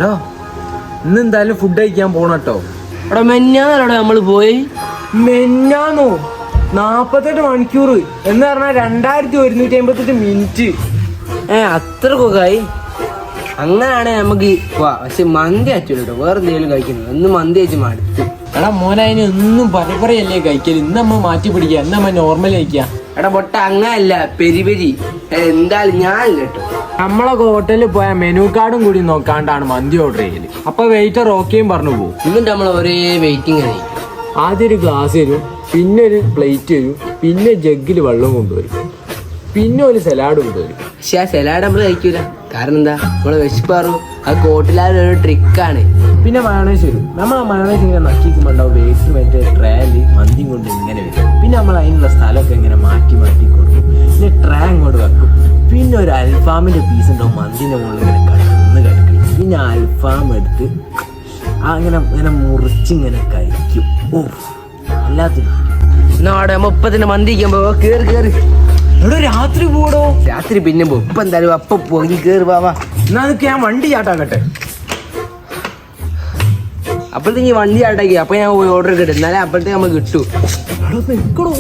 എടോ ഇന്ന് എന്തായാലും ഫുഡ് കഴിക്കാൻ പോണട്ടോ. എടാ മെഞ്ഞാന്നോടെ നമ്മള് പോയി. മെഞ്ഞാന്നോ? 48 മണിക്കൂർ എന്ന് പറഞ്ഞാൽ 2158 മിനിറ്റ്. അത്രക്കൊക്കെ അങ്ങനെയാണെ നമുക്ക് പോവാ. പക്ഷെ മന്തി അയച്ചോട്ടോ, വേറെ എന്തെങ്കിലും കഴിക്കുന്നത്. ഒന്ന് മന്തി അയച്ച് മടുത്ത്. എടാ മോനെ, അതിന് ഒന്നും പറയല്ലേ കഴിക്കല്. ഇന്ന് നമ്മ മാറ്റി പിടിക്കുക, ഇന്ന് നമ്മ നോർമൽ കഴിക്കുക. എടാ പൊട്ട അങ്ങനല്ല, പെരി പെരി എന്തായാലും ഞാൻ കേട്ടോ. നമ്മളൊക്കെ ഹോട്ടലിൽ പോയ മെനു കാർഡും കൂടി നോക്കാണ്ടാണ് മന്തി ഓർഡർ ചെയ്യല്. അപ്പൊ വെയിറ്റർ ഓക്കെയും പറഞ്ഞു പോകും. എന്നിട്ട് നമ്മൾ ഒരേ വെയിറ്റിംഗ് ആണ്. ആദ്യം ഒരു ഗ്ലാസ് തരും, പിന്നെ ഒരു പ്ലേറ്റ് തരും, പിന്നെ ജഗ്ഗിൽ വെള്ളം കൊണ്ടുവരും, പിന്നെ ഒരു സലാഡ് കൊണ്ടുവരും. പക്ഷെ ആ സലാഡ് നമ്മൾ കഴിക്കൂല. കാരണം എന്താ, നമ്മള് വിശപ്പാറും. അത് ഹോട്ടലുകാരൊരു ട്രിക്കാണ്. പിന്നെ മയണൈസ് വരും. നമ്മൾ ആ മയണൈസ് ഇങ്ങനെ നക്കിക്കുമ്പോണ്ടാവും വേസ്റ്റ് മറ്റേ ട്രേല് മന്തിയും കൊണ്ട് ഇങ്ങനെ വരും. പിന്നെ നമ്മൾ അതിനുള്ള സ്ഥലമൊക്കെ ഇങ്ങനെ മാറ്റി കൊടുക്കും. പിന്നെ ട്രേ അങ്ങോട്ട് വെക്കും. പിന്നെ ഒരു അൽഫാമിന്റെ പീസ് ഉണ്ടാവും മന്തിന്റെ മുകളിൽ ഇങ്ങനെ കിടക്കും. പിന്നെ അൽഫാം എടുത്ത് അങ്ങനെ ഇങ്ങനെ മുറിച്ചിങ്ങനെ കഴിക്കും. ഓ അല്ലാത്ത നാടെ 30 മന്തിക്കാൻ പോവാ. കേറി എവിടെ രാത്രി പോടോ? രാത്രി പിന്നെ പോകും. ഇപ്പൊ എന്തായാലും അപ്പൊ പോയി കേറി വാ. എന്നാ അതൊക്കെ ഞാൻ വണ്ടി ചാട്ടാക്കട്ടെ. അപ്പോഴത്തേക്ക് വണ്ടി ചാട്ടാക്കി. അപ്പൊ ഞാൻ പോയി ഓർഡർ കിട്ടും. എന്നാലേ അപ്പോഴത്തേക്ക് നമുക്ക് കിട്ടൂ. നിക്കണോ?